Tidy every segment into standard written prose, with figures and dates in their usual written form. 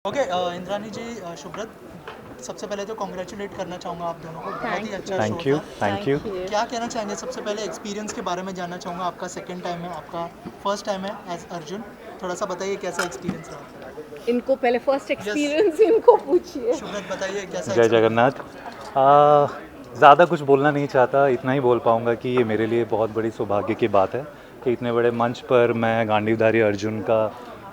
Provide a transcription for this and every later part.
Okay Indrani जी, शुभ्रत, सबसे पहले तो कॉन्ग्रेचुलेट करना चाहूँगा आप दोनों को, बहुत ही अच्छा शो थैंक यू था। Thank you. क्या कहना चाहेंगे? सबसे पहले एक्सपीरियंस के बारे में जानना चाहूँगा। आपका सेकंड टाइम है, आपका फर्स्ट टाइम है एज अर्जुन। थोड़ा सा बताइए कैसा एक्सपीरियंस रहा। इनको पहले फर्स्ट यस, एक्सपीरियंस इनको पूछिए। शुभ्रत बताइए कैसा जय एक्सपीरियंस। जगन्नाथ। ज़्यादा कुछ बोलना नहीं चाहता, इतना ही बोल पाऊँगा कि ये मेरे लिए बहुत बड़ी सौभाग्य की बात है कि इतने बड़े मंच पर मैं गांडीवधारी अर्जुन का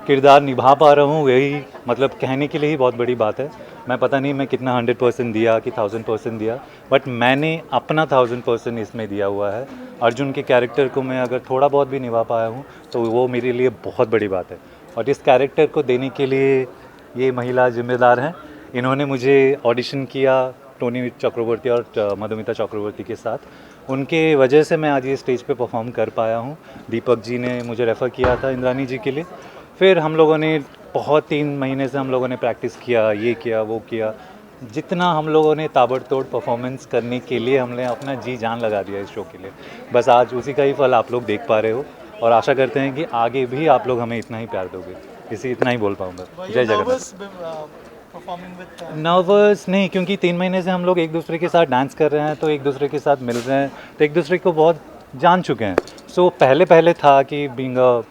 किरदार निभा पा रहा हूँ। यही मतलब कहने के लिए ही बहुत बड़ी बात है। मैं पता नहीं मैं कितना 100% दिया कि 1000% दिया, बट मैंने अपना 1000% इसमें दिया हुआ है। अर्जुन के कैरेक्टर को मैं अगर थोड़ा बहुत भी निभा पाया हूँ तो वो मेरे लिए बहुत बड़ी बात है। और इस कैरेक्टर को देने के लिए ये महिला जिम्मेदार हैं। इन्होंने मुझे ऑडिशन किया टोनी चक्रवर्ती और मधुमिता चक्रवर्ती के साथ। उनके वजह से मैं आज ये स्टेज पे परफॉर्म कर पाया हूँ। दीपक जी ने मुझे रेफ़र किया था इंद्रानी जी के लिए। फिर हम लोगों ने बहुत 3 महीने से हम लोगों ने प्रैक्टिस किया, ये किया वो किया। जितना हम लोगों ने ताबड़तोड़ परफॉर्मेंस करने के लिए हमने अपना जी जान लगा दिया इस शो के लिए। बस आज उसी का ही फल आप लोग देख पा रहे हो और आशा करते हैं कि आगे भी आप लोग हमें इतना ही प्यार दोगे। इसी इतना ही बोल पाऊँगा। जय Jagannath. Nervous performing with nervous नहीं, क्योंकि 3 महीने से हम लोग एक दूसरे के साथ डांस कर रहे हैं, तो एक दूसरे के साथ मिल रहे हैं, तो एक दूसरे को बहुत जान चुके हैं। सो पहले पहले था कि being a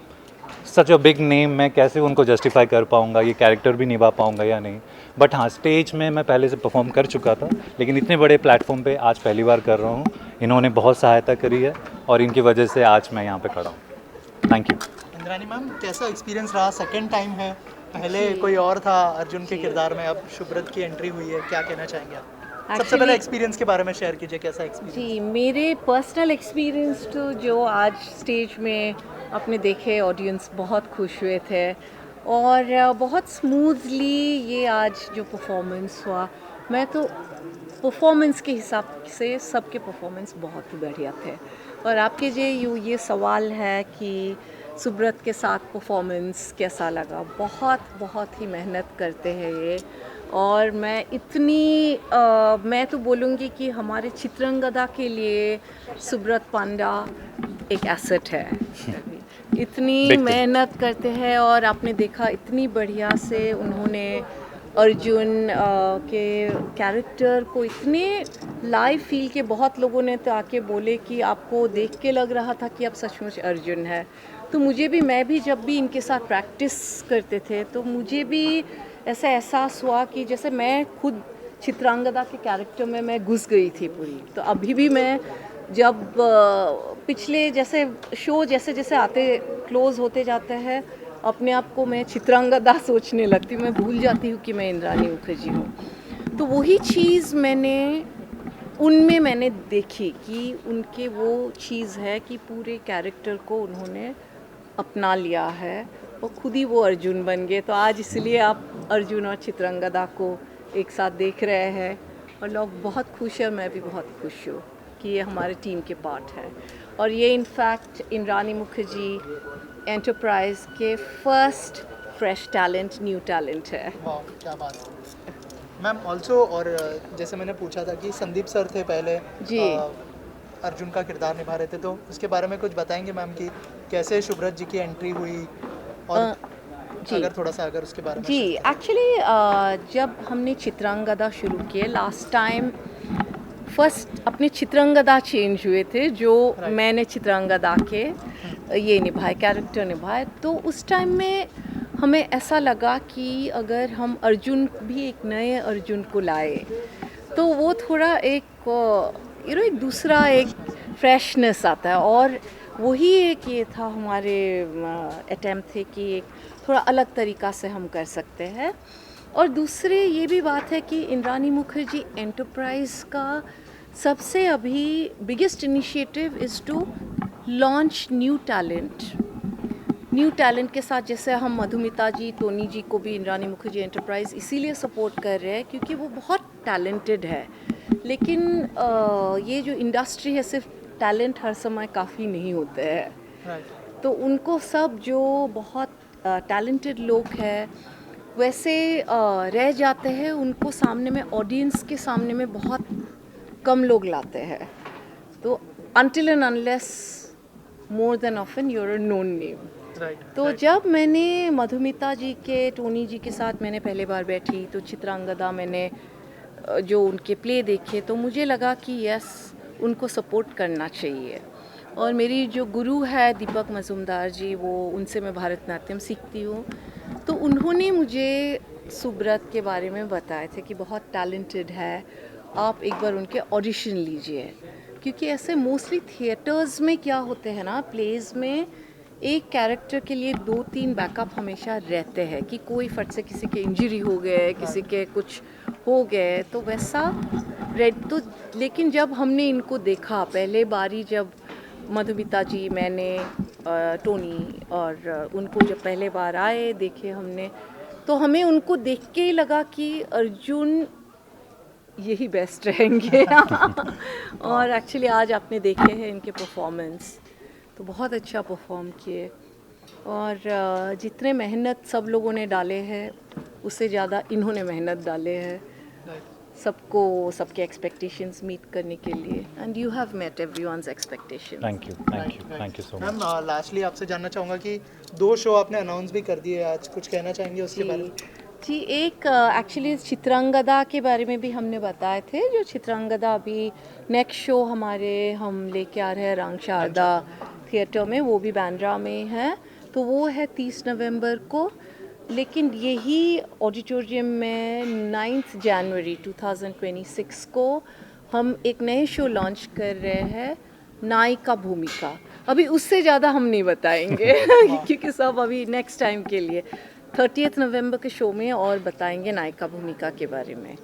such a big name मैं कैसे उनको जस्टिफाई कर पाऊँगा, ये कैरेक्टर भी निभा पाऊँगा या नहीं। बट हाँ, स्टेज में मैं पहले से परफॉर्म कर चुका था, लेकिन इतने बड़े प्लेटफॉर्म पे आज पहली बार कर रहा हूँ। इन्होंने बहुत सहायता करी है और इनकी वजह से आज मैं यहाँ पे खड़ा हूँ। Thank you. इंद्रानी मैम, कैसा एक्सपीरियंस रहा? सेकंड टाइम है, पहले जी, कोई और था अर्जुन के जी। किरदार में, अब शुभ्रत की एंट्री हुई है, क्या कहना चाहेंगे आप? सबसे Actually, पहले एक्सपीरियंस के बारे में शेयर कीजिए, कैसा एक्सपीरियंस? जी, मेरे पर्सनल एक्सपीरियंस तो जो आज स्टेज में आपने देखे, ऑडियंस बहुत खुश हुए थे और बहुत स्मूथली ये आज जो परफॉर्मेंस हुआ, मैं तो परफॉर्मेंस के हिसाब से सबके परफॉर्मेंस बहुत ही बढ़िया थे। और आपके ये सवाल है कि सुब्रत के साथ परफॉर्मेंस कैसा लगा, बहुत बहुत ही मेहनत करते हैं ये। और मैं तो बोलूँगी कि हमारे चित्रंगदा के लिए सुब्रत पांडा एक एसेट है। इतनी Big thing. मेहनत करते हैं और आपने देखा इतनी बढ़िया से उन्होंने अर्जुन के कैरेक्टर को इतने लाइव फील के। बहुत लोगों ने तो आके बोले कि आपको देख के लग रहा था कि आप सचमुच अर्जुन है। तो मैं भी जब भी इनके साथ प्रैक्टिस करते थे तो मुझे भी ऐसा एहसास हुआ कि जैसे मैं खुद चित्रांगदा के कैरेक्टर में मैं घुस गई थी पूरी। तो अभी भी मैं जब पिछले जैसे शो जैसे जैसे आते क्लोज होते जाते हैं, अपने आप को मैं चित्रांगदा सोचने लगती हूँ, मैं भूल जाती हूँ कि मैं इंद्रानी मुखर्जी हूँ। तो वही चीज़ मैंने देखी कि उनके वो चीज़ है कि पूरे कैरेक्टर को उन्होंने अपना लिया है और खुद ही वो अर्जुन बन गए। तो आज इसलिए आप अर्जुन और चित्रंगदा को एक साथ देख रहे हैं और लोग बहुत खुश हैं, मैं भी बहुत खुश हूँ कि ये हमारे टीम के पार्ट है। और ये इनफैक्ट इंद्रानी मुखर्जी एंटरप्राइज के first fresh talent, new talent है। वाह, क्या बात है मैम। ऑल्सो, और जैसे मैंने पूछा था कि संदीप सर थे पहले, जी। अर्जुन का किरदार निभा रहे थे, तो उसके बारे में कुछ बताएंगे मैम कि कैसे शुभ्रत जी की एंट्री हुई? और जी अगर थोड़ा सा अगर उसके बारे में जी शेयर करें। एक्चुअली जब हमने चित्रांगदा शुरू किए लास्ट टाइम, फर्स्ट अपने चित्रांगदा चेंज हुए थे जो Right. मैंने चित्रांगदा के ये निभाए, कैरेक्टर निभाए। तो उस टाइम में हमें ऐसा लगा कि अगर हम अर्जुन भी एक नए अर्जुन को लाए तो वो थोड़ा एक एक दूसरा एक फ्रेशनेस आता है। और वही एक ये था हमारे अटेम्प्ट थे कि एक थोड़ा अलग तरीक़ा से हम कर सकते हैं। और दूसरे ये भी बात है कि इंद्रानी मुखर्जी एंटरप्राइज का सबसे अभी biggest initiative is to launch new talent के साथ। जैसे हम मधुमिता जी, टोनी जी को भी इंद्रानी मुखर्जी एंटरप्राइज इसीलिए सपोर्ट कर रहे हैं क्योंकि वो बहुत टैलेंटेड है। लेकिन ये जो इंडस्ट्री है, सिर्फ टैलेंट हर समय काफ़ी नहीं होते हैं। राइट। तो उनको सब जो बहुत टैलेंटेड लोग हैं वैसे रह जाते हैं, उनको सामने में, ऑडियंस के सामने में बहुत कम लोग लाते हैं। तो until and unless more than often you're a known name. Right तो जब मैंने मधुमिता जी के टोनी जी के साथ मैंने पहले बार बैठी तो चित्रांगदा मैंने जो उनके प्ले देखे तो मुझे लगा कि यस उनको सपोर्ट करना चाहिए। और मेरी जो गुरु है दीपक मजुमदार जी, वो उनसे मैं भरतनाट्यम सीखती हूँ, तो उन्होंने मुझे सुब्रत के बारे में बताए थे कि बहुत टैलेंटेड है, आप एक बार उनके ऑडिशन लीजिए। क्योंकि ऐसे मोस्टली थिएटर्स में क्या होते हैं ना, प्लेज में एक कैरेक्टर के लिए 2-3 बैकअप हमेशा रहते हैं कि कोई फट से किसी के इंजरी हो गए, किसी के कुछ हो गए, तो वैसा रेड तो। लेकिन जब हमने इनको देखा पहले बारी, जब मधुमिता जी, मैंने, टोनी और उनको जब पहले बार आए देखे हमने, तो हमें उनको देख के ही लगा कि अर्जुन यही बेस्ट रहेंगे। और एक्चुअली आज आपने देखे हैं इनके परफॉर्मेंस, तो बहुत अच्छा परफॉर्म किए। और जितने मेहनत सब लोगों ने डाले हैं उससे ज़्यादा इन्होंने मेहनत डाले हैं सबको, सबके एक्सपेक्टेशंस मीट करने के लिए, and you have met everyone's expectations. Thank you so much. Ma'am lastly आपसे जानना चाहूँगा कि 2 शो आपने अनाउंस भी कर दिए आज, कुछ कहना चाहेंगे उसके बारे में? जी, एक एक्चुअली चित्रांगदा के बारे में भी हमने बताए थे। जो चित्रांगदा अभी नेक्स्ट शो हमारे हम लेके आ रहे हैं रंग शारदा थिएटर में, वो भी बांद्रा में है, तो वो है 30 नवंबर को। लेकिन यही ऑडिटोरियम में 9 जनवरी 2026 को हम एक नए शो लॉन्च कर रहे हैं, नायिका भूमिका। अभी उससे ज़्यादा हम नहीं बताएंगे क्योंकि सब अभी नेक्स्ट टाइम के लिए 30 नवंबर के शो में और बताएंगे नायिका भूमिका के बारे में।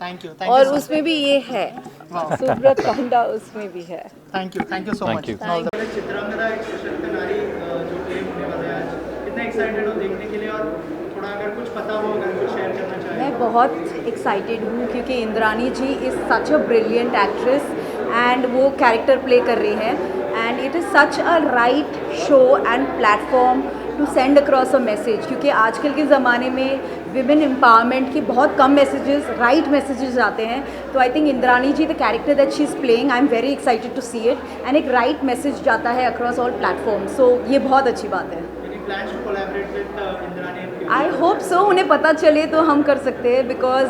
थैंक यू और उसमें भी ये है सुब्रत पांडा, उसमें भी है। Thank you so Thank much. you. Chitrangada एक सशक्त नारी जो प्ले होने वाला है आज, कितना एक्साइटेड हो देखने के लिए, और थोड़ा अगर कुछ पता हो, अगर कुछ शेयर करना चाहें? मैं बहुत एक्साइटेड हूँ क्योंकि Indrani ji is such a brilliant actress and वो कैरेक्टर प्ले कर रही है, and it is such a right show and platform to send across a message. क्योंकि आजकल के ज़माने में विमेन एम्पावरमेंट के बहुत कम मैसेजेस, राइट मैसेजेस आते हैं, तो I think Indrani ji the character that she is playing, I am very excited to see it, and एक राइट मैसेज जाता है अक्रॉस ऑल प्लेटफॉर्म, सो ये बहुत अच्छी बात है। Plans to collaborate with Indrani? I hope so, उन्हें पता चले तो हम कर सकते हैं, बिकॉज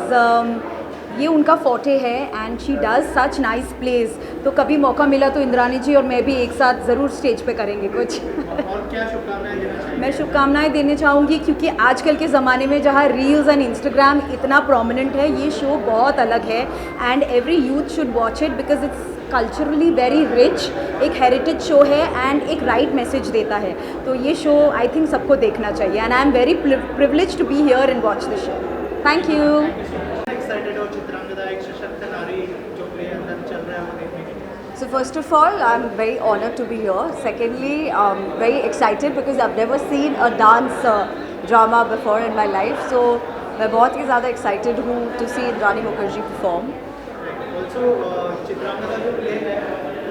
ये उनका फोटे है and she does such nice plays. तो कभी मौका मिला तो इंद्रानी जी और मैं भी एक साथ ज़रूर स्टेज पे करेंगे कुछ। और क्या शुभकामनाएं देना चाहिए? मैं शुभकामनाएं देना चाहूँगी क्योंकि आजकल के ज़माने में जहाँ रील्स एंड इंस्टाग्राम इतना प्रोमिनेंट है, ये शो बहुत अलग है and every youth should watch it because it's culturally very rich, एक हेरिटेज शो है एंड एक राइट मैसेज देता है, तो ये शो आई थिंक सबको देखना चाहिए, and I am very privileged to be here and watch this show. Thank you. Excited हो चित्रांगदा एक सशक्त नारी जो प्ले अंदर चल रहा है वो देखने के लिए? So first of all, I'm very honored to be here. Secondly, very excited because I've never seen a dance drama before in my life. So मैं बहुत ही ज़्यादा excited हूँ to see Indrani Mukherjee perform. Also Chitrangada जो प्ले है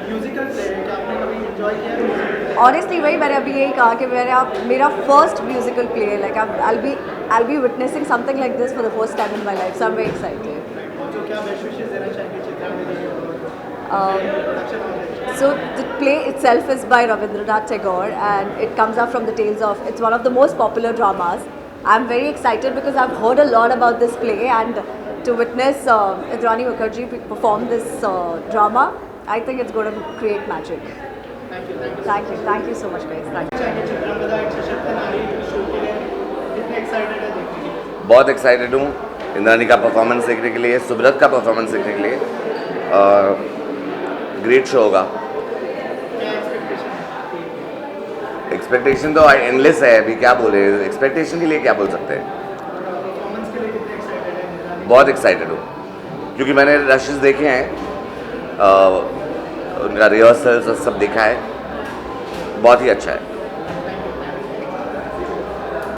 musical play है, क्या आपने कभी एंजॉय किया है म्यूजिकल? Honestly, वही मैंने अभी यही कहा कि मेरा first musical play, like I'll be witnessing something like this for the first time in my life. So I'm very excited. Also क्या बेस्ट विशेस देना चाहेंगे चित्रांगदा जी को? So the play itself is by Rabindranath Tagore and it comes up from the tales of, it's one of the most popular dramas. I'm very excited because I've heard a lot about this play, and to witness Indrani Mukherjee perform this drama, I think it's going to create magic. Thank you so much guys. Thank you. चाहेंगे चित्रांगदा एक सशक्त नारी show के लिए कितने excited है देखने के लिए? बहुत एक्साइटेड हूँ इंद्रानी का परफॉर्मेंस देखने के लिए, सुब्रत का परफॉर्मेंस देखने के लिए, और ग्रेट शो होगा। क्या एक्सपेक्टेशन है? एक्सपेक्टेशन तो एंडलेस है, अभी क्या बोले, एक्सपेक्टेशन के लिए क्या बोल सकते हैं। परफॉर्मेंस के लिए कितने एक्साइटेड है इंद्रानी? बहुत एक्साइटेड हूँ क्योंकि मैंने रशेस देखे हैं, उनका रिहर्सल्स और सब देखा है, बहुत ही अच्छा है।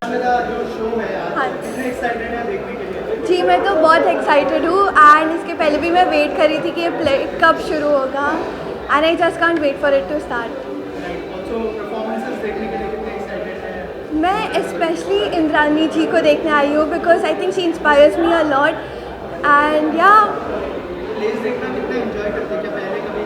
चित्रांगदा जो शो है आज, हाँ। कितने एक्साइटेड है देखने के लिए? जी, मैं तो बहुत एक्साइटेड हूँ एंड इसके पहले भी मैं वेट कर रही थी कि ये प्ले कब शुरू होगा, and I just can't wait for it to start. Also performances देखने के लिए कितने एक्साइटेड है? मैं स्पेशली इंद्रानी जी को देखने आई हूँ because I think she inspires me a lot, and या प्लेस देखना कितना एंजॉय करते हैं, क्या पहले कभी?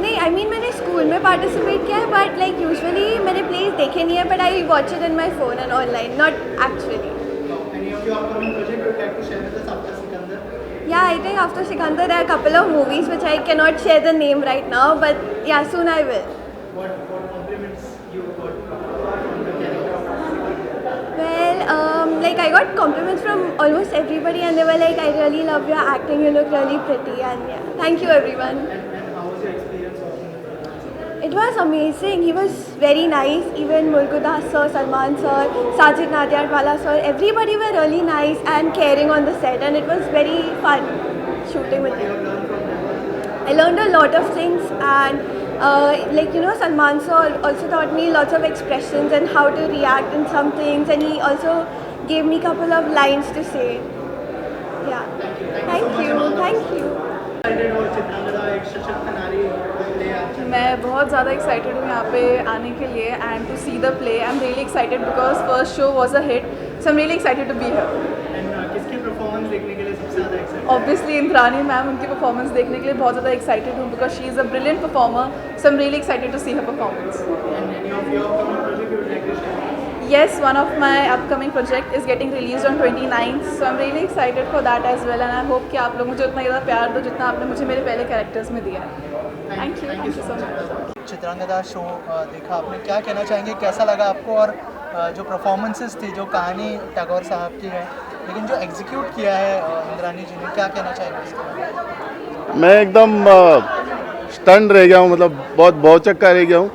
नहीं, आई मीन मैंने स्कूल में पार्टिसिपेट किया है, बट लाइक यूजुअली मैंने प्लेस देखे नहीं है, but I watch it in my phone and online, not actually. Any of your upcoming project you would like to share with us after Sikandar? Yeah, I think after Sikandar there are a couple of movies which I cannot share the name right now, but yeah, soon I will. What compliments you got from the character? Well, like I got compliments from almost everybody, and they were like, "I really love your acting. You look really pretty." And yeah, thank you everyone. And how was your experience working with him? It was amazing. He was very nice. Even Murgudas sir, Salman sir, Sajid Nadiadwala sir, everybody were really nice and caring on the set, and it was very fun shooting with him. I learned a lot of things, and like Salman sir also taught me lots of expressions and how to react in some things, and he also gave me a couple of lines to say. Yeah. Thank you. Thank you. Excited और चित्रांगदा एक सशक्त नारी ले आती है. मैं बहुत ज़्यादा एक्साइटेड हूँ यहाँ पे आने के लिए and to see the play. I am really excited because first show was a hit, so I am really excited to be here. And किसकी परफॉर्मेंस देखने के लिए सबसे ज़्यादा एक्साइटेड? ऑब्वियसली इंद्रानी मैम, उनकी परफॉर्मेंस देखने के लिए बहुत ज़्यादा एक्साइटेड हूँ because she is a brilliant performer, so I am really excited to see her performance. And any of your upcoming project you would like to share? Yes, one of my upcoming project is getting released on 29th, so I'm really excited for that as well, and I hope कि आप लोग मुझे उतना ज़्यादा प्यार दो जितना आपने मुझे मेरे पहले कैरेक्टर्स में दिया है. Thank you so much. Chitrangada show देखा आपने, क्या कहना चाहेंगे, कैसा लगा आपको? और जो परफॉर्मेंसेस थी, जो कहानी टैगोर साहब की है, लेकिन जो एग्जीक्यूट किया है इंद्रानी जी ने, क्या कहना चाहेंगे इसके बारे में? मैं एकदम स्टन रह गया हूँ, मतलब बहुत भौचक्का रह गया हूँ,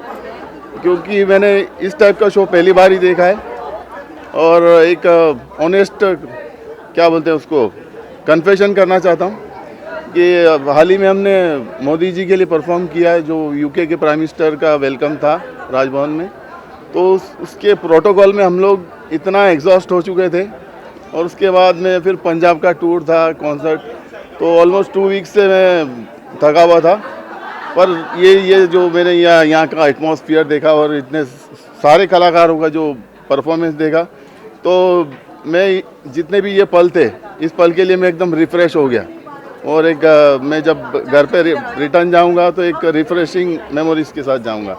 क्योंकि मैंने इस टाइप का शो पहली बार ही देखा है. और एक ऑनेस्ट क्या बोलते हैं उसको, कन्फेशन करना चाहता हूँ कि हाल ही में हमने मोदी जी के लिए परफॉर्म किया है, जो यूके के प्राइम मिनिस्टर का वेलकम था राजभवन में. तो उसके प्रोटोकॉल में हम लोग इतना एग्जॉस्ट हो चुके थे, और उसके बाद में फिर पंजाब का टूर था, कॉन्सर्ट, तो ऑलमोस्ट 2 वीक्स से मैं थका हुआ था. पर ये जो मैंने यहाँ का एटमॉस्फेयर देखा और इतने सारे कलाकारों का जो परफॉर्मेंस देखा, तो मैं जितने भी ये पल थे, इस पल के लिए मैं एकदम रिफ़्रेश हो गया. और एक मैं जब घर पे रिटर्न जाऊंगा तो एक रिफ्रेशिंग मेमोरीज के साथ जाऊंगा.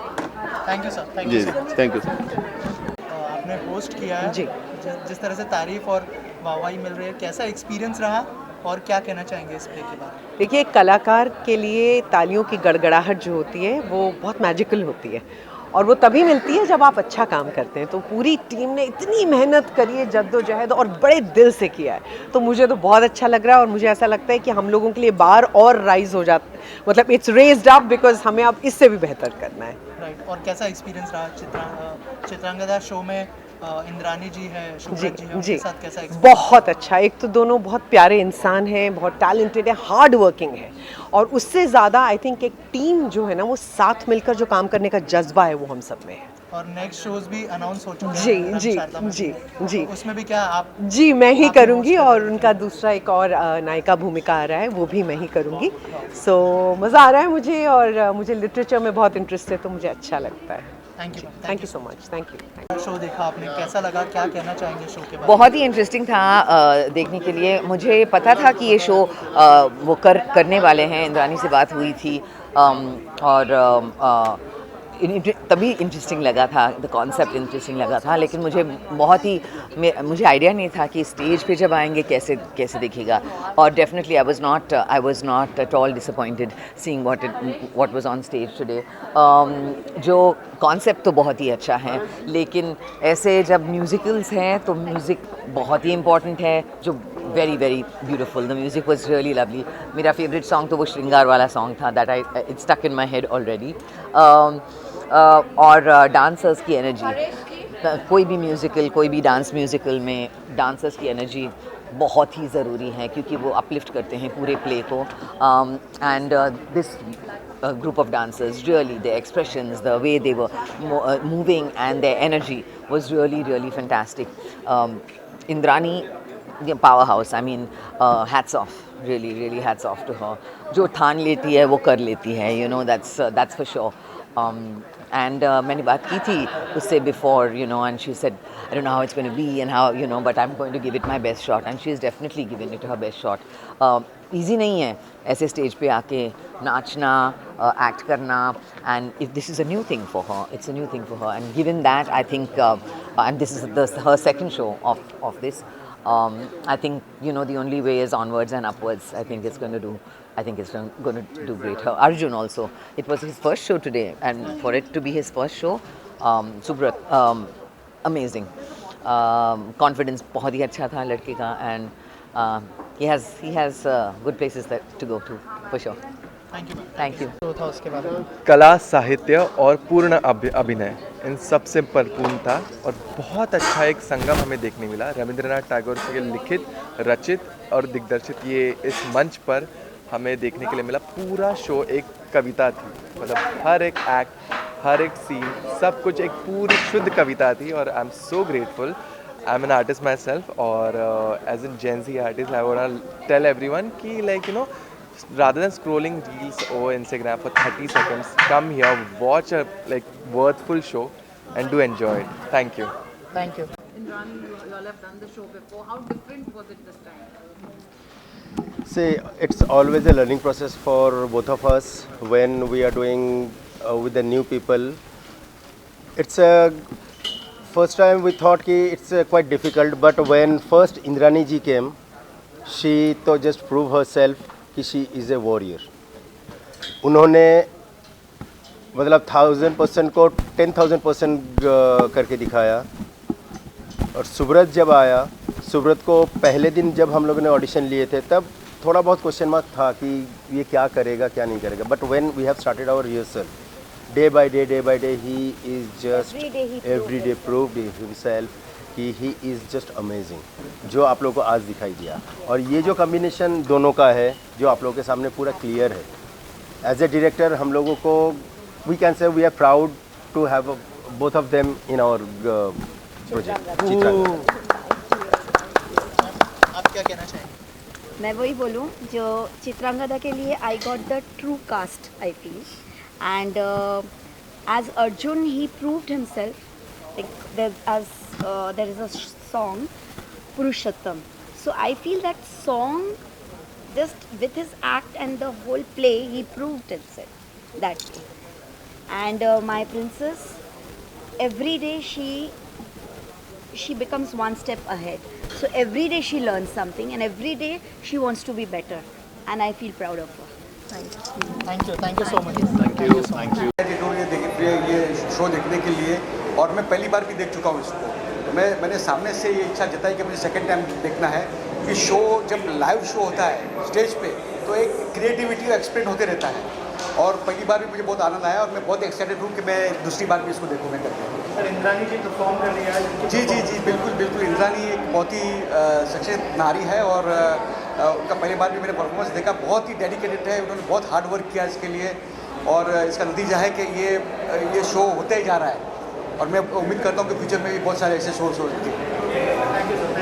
Thank you sir. जी, थैंक यू सर. आपने होस्ट किया है जी. जिस तरह से तारीफ और वाहवाही मिल रही है, कैसा एक्सपीरियंस रहा और क्या कहना चाहेंगे इस प्ले के बारे में? देखिए, एक कलाकार के लिए तालियों की गड़गड़ाहट जो होती है वो बहुत मैजिकल होती है, और वो तभी मिलती है जब आप अच्छा काम करते हैं. तो पूरी टीम ने इतनी मेहनत करी है, जद्दोजहद, और बड़े दिल से किया है, तो मुझे तो बहुत अच्छा लग रहा है. और मुझे ऐसा लगता है कि हम लोगों के लिए बार और राइज हो जाता, मतलब इट्स रेज्ड अप, बिकॉज हमें अब इससे भी बेहतर करना है. राइट. और कैसा एक्सपीरियंस रहा चित्रांगदा शो में? इंद्रानी जी है, शुभ्रत जी है, उनके साथ कैसा एक्सपीरियंस? बहुत अच्छा. एक तो दोनों बहुत प्यारे इंसान हैं, बहुत टैलेंटेड है, हार्ड वर्किंग है, और उससे ज़्यादा आई थिंक एक टीम जो है ना, वो साथ मिलकर जो काम करने का जज्बा है वो हम सब में है. और नेक्स्ट शोज भी अनाउंस हो चुके हैं. जी जी जी जी. तो उसमें भी क्या आप? जी, मैं ही आप करूँगी, host और उनका दूसरा एक और नायिका भूमिका आ रहा है, वो भी मैं ही करूँगी. सो मज़ा आ रहा है मुझे, और मुझे लिटरेचर में बहुत इंटरेस्ट है, तो मुझे अच्छा लगता है. Thank you so much. Thank you. Show देखा आपने, कैसा लगा, क्या कहना चाहेंगे शो के बारे में? बहुत ही इंटरेस्टिंग था देखने के लिए. मुझे पता था कि ये शो वो करने वाले हैं, इंद्रानी से बात हुई थी, और तभी इंटरेस्टिंग लगा था, द कॉन्सेप्ट इंटरेस्टिंग लगा था. लेकिन मुझे आइडिया नहीं था कि स्टेज पे जब आएंगे कैसे दिखेगा. और definitely I was not at all disappointed seeing what was on stage today. जो कॉन्सेप्ट तो बहुत ही अच्छा है, लेकिन ऐसे जब म्यूजिकल्स हैं तो म्यूज़िक बहुत ही इम्पॉर्टेंट है, जो very very beautiful. The music was really lovely. मेरा फेवरेट सॉन्ग तो वो श्रृंगार वाला सॉन्ग था, that it stuck in my head already. और डांसर्स की एनर्जी, कोई भी म्यूज़िकल, कोई भी डांस म्यूज़िकल में डांसर्स की एनर्जी बहुत ही ज़रूरी है, क्योंकि वो अपलिफ्ट करते हैं पूरे प्ले को. And this group of dancers, really their expressions, the way they were moving, and their energy was really really fantastic. Indrani, the powerhouse. I mean, hats off, really hats off to her. जो ठान लेती है वो कर लेती है, you know, that's for sure. And मैंने बात की थी उससे before, you know, and she said, I don't know how it's going to be and how, you know, but I'm going to give it my best shot, and she's definitely given it her best shot. Easy नहीं है ऐसे stage पे आके नाचना, act करना, and if this is a new thing for her, it's a new thing for her. And given that, I think, and this is her second show of this, I think, you know, the only way is onwards and upwards. I think it's going to do great. Her Arjun also, it was his first show today, and for it to be his first show, Subrat, amazing. Confidence बहुत ही अच्छा था लड़के का, and he has good places to go to for sure. Thank you. तो था उसके बारे में कला, साहित्य और पूर्ण अभिनय इन सब से भरपूर था और बहुत अच्छा एक संगम हमें देखने मिला। रविंद्रनाथ टैगोर से लिखित, रचित और दिग्दर्शित ये इस मंच पर हमें देखने के लिए मिला। पूरा शो एक कविता थी, मतलब हर एक एक्ट, हर एक सीन, सब कुछ एक पूरी शुद्ध कविता थी। और I am so grateful. I am an artist myself, और as an gen Z artist I want to tell everyone कि like you know, rather than scrolling reels over Instagram for 30 seconds, come here, watch a like worthful show and do enjoy it. Thank you. Thank you Indrani, you all have done the show before. How different was it this time? See, it's always a learning process for both of us when we are doing with the new people. It's a first time we thought कि it's quite difficult, but when first Indrani ji came, she तो just proved herself कि she is a warrior. उन्होंने मतलब 1000% को 10,000% करके दिखाया। और सुब्रत जब आया, सुब्रत को पहले दिन जब हम लोगों ने ऑडिशन लिए थे तब थोड़ा बहुत क्वेश्चन मार्क था कि ये क्या करेगा क्या नहीं करेगा, but when we have started our rehearsal, day by day he is just every day proved himself कि ही इज़ जस्ट अमेजिंग, जो आप लोगों को आज दिखाई दिया। और ये जो कॉम्बिनेशन दोनों का है जो आप लोगों के सामने पूरा क्लियर है। एज ए डायरेक्टर हम लोगों को we can say we are proud to have both of them in our project Chitrangada. आप क्या कहना चाहेंगे? मैं वही बोलूँ जो चित्रांगदा के लिए I got the true cast I feel, and as Arjun he proved himself, there is a song Purushottam, so I feel that song just with his act and the whole play he proved himself that way. And my princess, every day she becomes one step ahead, so every day she learns something and every day she wants to be better, and I feel proud of her. Thank you so much. ये show देखने के लिए, और मैं पहली बार भी देख चुका हूँ इसको। मैंने सामने से ये इच्छा जताई कि मुझे सेकंड टाइम देखना है कि शो जब लाइव शो होता है स्टेज पे तो एक क्रिएटिविटी एक्सप्लेन होते रहता है, और पहली बार भी मुझे बहुत आनंद आया और मैं बहुत एक्साइटेड हूँ कि मैं दूसरी बार भी इसको देखूँ मैं करके। सर इंद्रानी जी परफॉर्म कर रही है। जी बिल्कुल। इंद्रानी एक बहुत ही सचेत नारी है, और उनका पहली बार भी मैंने परफॉर्मेंस देखा, बहुत ही डेडिकेटेड है, उन्होंने बहुत हार्ड वर्क किया इसके लिए, और इसका नतीजा है कि ये शो होते ही जा रहा है, और मैं उम्मीद करता हूँ कि फ्यूचर में भी बहुत सारे ऐसे शोज होंगे।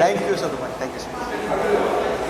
Thank you so much. Thank you so much.